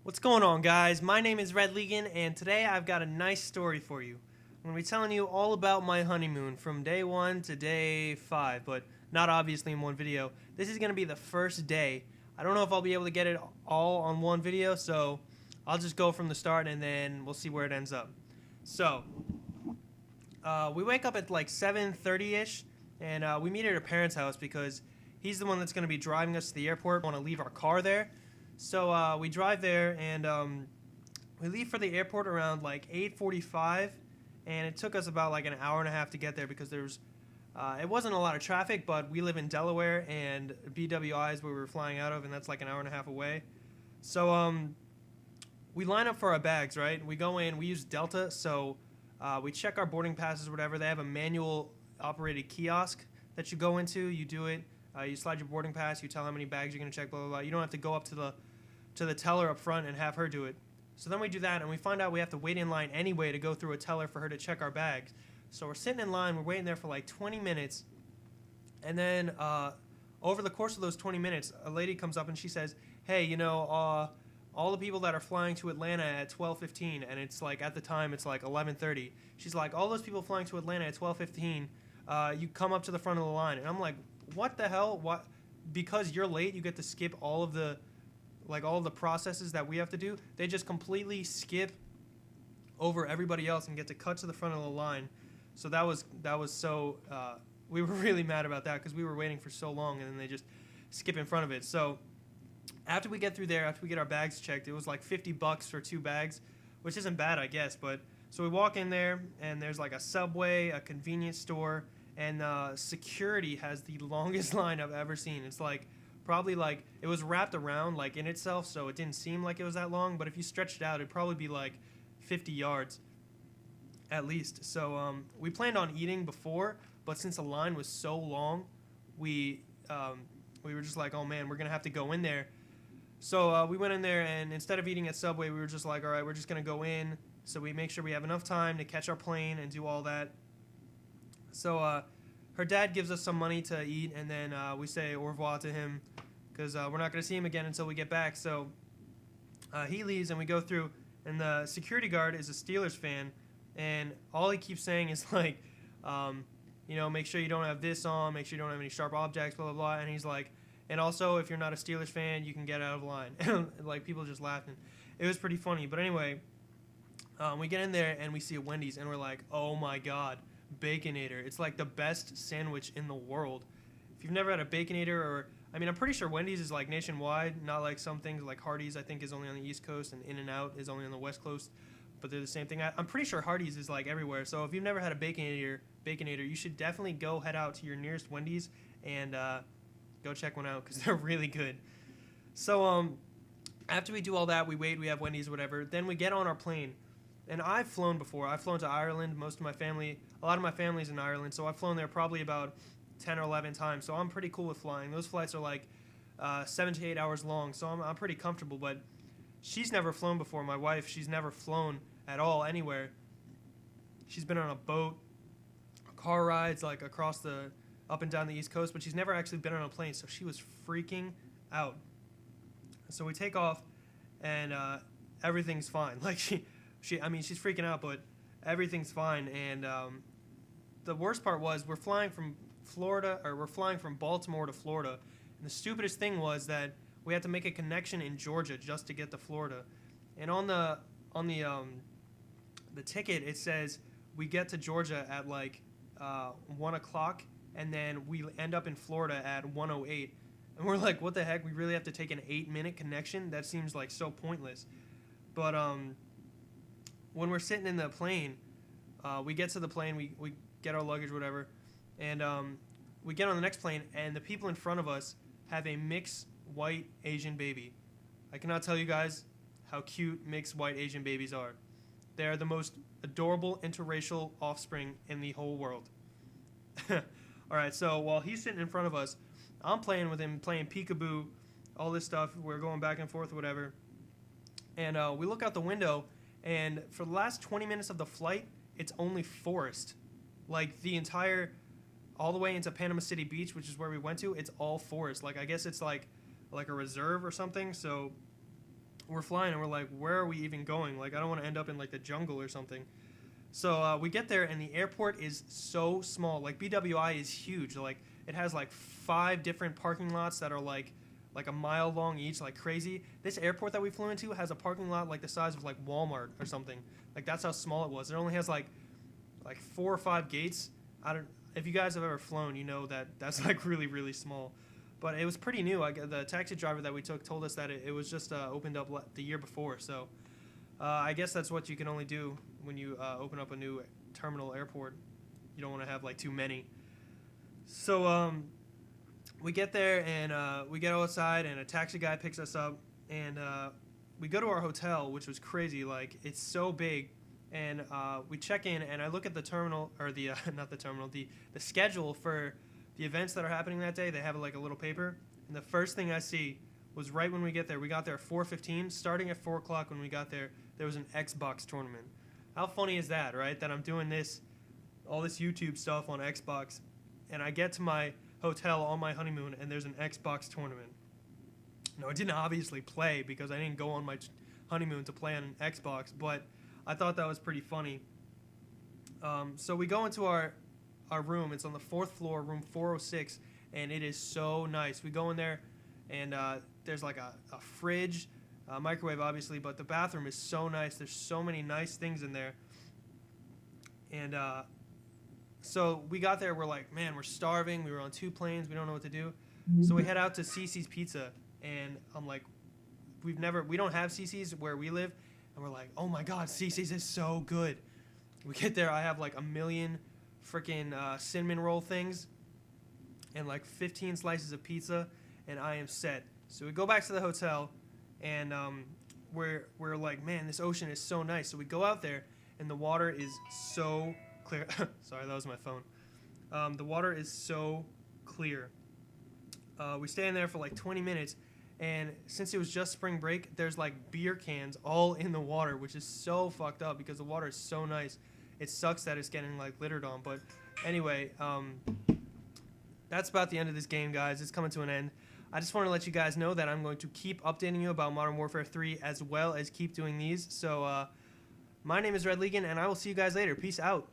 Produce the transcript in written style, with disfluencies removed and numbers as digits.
What's going on, guys? My name is Red Legan, and today I've got a nice story for you. I'm going to be telling you all about my honeymoon from day 1 to day 5, but not obviously in one video. This is going to be the first day. I don't know if I'll be able to get it all on one video, so I'll just go from the start and then we'll see where it ends up. So, we wake up at like 7:30ish, and we meet at our parents' house because he's the one that's going to be driving us to the airport. We want to leave our car there. So we drive there, and we leave for the airport around like 8:45, and it took us about like an hour and a half to get there because it wasn't a lot of traffic, but we live in Delaware, and BWI is where we were flying out of, and that's like an hour and a half away. So we line up for our bags, right? We go in, we use Delta, so we check our boarding passes or whatever. They have a manual operated kiosk that you go into, you do it. You slide your boarding pass. You tell how many bags you're going to check. Blah blah blah. You don't have to go up to the teller up front and have her do it. So then we do that, and we find out we have to wait in line anyway to go through a teller for her to check our bags. So we're sitting in line. We're waiting there for like 20 minutes, and then over the course of those 20 minutes, a lady comes up and she says, "Hey, all the people that are flying to Atlanta at 12:15, and it's like at the time it's like 11:30. She's like, all those people flying to Atlanta at 12:15, you come up to the front of the line." And I'm like, what the hell? What? Because you're late, you get to skip all of the processes that we have to do. They just completely skip over everybody else and get to cut to the front of the line. So that was so we were really mad about that because we were waiting for so long, and then they just skip in front of it. So after we get through there, after we get our bags checked, it was like $50 for 2 bags, which isn't bad, I guess. But so we walk in there, and there's like a Subway, a convenience store, and security has the longest line I've ever seen. It's like probably like it was wrapped around like in itself, so it didn't seem like it was that long. But if you stretched it out, it'd probably be like 50 yards at least. So we planned on eating before, but since the line was so long, we were just like, oh man, we're gonna have to go in there. So we went in there, and instead of eating at Subway, we were just like, all right, we're just gonna go in. So we make sure we have enough time to catch our plane and do all that. So her dad gives us some money to eat, and then we say au revoir to him because we're not going to see him again until we get back. So he leaves, and we go through, and the security guard is a Steelers fan, and all he keeps saying is like, make sure you don't have this on, make sure you don't have any sharp objects, blah, blah, blah. And he's like, and also, if you're not a Steelers fan, you can get out of line. And like, people just laughing. It was pretty funny. But anyway, we get in there, and we see a Wendy's, and we're like, oh my God. Baconator. It's like the best sandwich in the world. If you've never had a Baconator, I'm pretty sure Wendy's is like nationwide, not like some things like Hardee's I think is only on the East Coast, and In-N-Out is only on the West Coast, but they're the same thing. I'm pretty sure Hardee's is like everywhere. So if you've never had a Baconator, you should definitely head out to your nearest Wendy's and go check one out because they're really good. So after we do all that, we wait, we have Wendy's, whatever. Then we get on our plane. And I've flown before. I've flown to Ireland. A lot of my family's in Ireland, so I've flown there probably about 10 or 11 times. So I'm pretty cool with flying. Those flights are like 7 to 8 hours long, so I'm pretty comfortable. But she's never flown before. My wife, she's never flown at all anywhere. She's been on a boat, car rides like up and down the East Coast, but she's never actually been on a plane. So she was freaking out. So we take off, and everything's fine. Like she's freaking out, but everything's fine. And the worst part was we're flying from Baltimore to Florida. And the stupidest thing was that we had to make a connection in Georgia just to get to Florida. And on the ticket, it says we get to Georgia at like 1 o'clock, and then we end up in Florida at 1:08. And we're like, what the heck? We really have to take an 8-minute connection? That seems like so pointless. But when we're sitting in the plane, we get to the plane, we get our luggage, whatever, and we get on the next plane, and the people in front of us have a mixed white Asian baby. I cannot tell you guys how cute mixed white Asian babies are. They are the most adorable interracial offspring in the whole world. Alright, so while he's sitting in front of us, I'm playing with him, playing peekaboo, all this stuff. We're going back and forth, whatever. And we look out the window, and for the last 20 minutes of the flight, it's only forest. Like all the way into Panama City Beach, which is where we went to, it's all forest. Like I guess it's like a reserve or something. So we're flying and we're like, where are we even going? Like, I don't want to end up in like the jungle or something. So we get there and the airport is so small. Like BWI is huge. Like it has like 5 different parking lots that are like a mile long each, like crazy. This airport that we flew into has a parking lot like the size of like Walmart or something. Like that's how small it was. It only has like 4 or 5 gates. I don't. If you guys have ever flown, you know that that's like really really small. But it was pretty new. The taxi driver that we took told us that it was just opened up the year before. So I guess that's what you can only do when you open up a new terminal airport. You don't want to have like too many. So we get there and we get outside and a taxi guy picks us up and we go to our hotel, which was crazy. Like it's so big, and we check in and I look at the terminal or the not the terminal, the schedule for the events that are happening that day. They have like a little paper, and the first thing I see was right when we get there. We got there at 4:15. Starting at 4 o'clock when we got there, there was an Xbox tournament. How funny is that, right? That I'm doing all this YouTube stuff on Xbox, and I get to my hotel on my honeymoon, and there's an Xbox tournament. No, I didn't obviously play because I didn't go on my honeymoon to play on an Xbox, but I thought that was pretty funny. So we go into our room. It's on the 4th floor, room 406, and it is so nice. We go in there, and there's like a fridge, a microwave, obviously, but the bathroom is so nice. There's so many nice things in there. And so we got there. We're like, man, we're starving. We were on 2 planes. We don't know what to do. So we head out to CC's Pizza, and I'm like, we don't have CC's where we live, and we're like, oh my God, CC's is so good. We get there. I have like a million freaking cinnamon roll things and like 15 slices of pizza, and I am set. So we go back to the hotel, and we're like, man, this ocean is so nice. So we go out there, and the water is so clear. Sorry, that was my phone. The water is so clear. We stay in there for like 20 minutes, and since it was just spring break, there's like beer cans all in the water, which is so fucked up because the water is so nice. It sucks that it's getting like littered on, but anyway, that's about the end of this game, guys. It's coming to an end. I just want to let you guys know that I'm going to keep updating you about Modern Warfare 3 as well as keep doing these. So my name is Red Legan, and I will see you guys later. Peace out.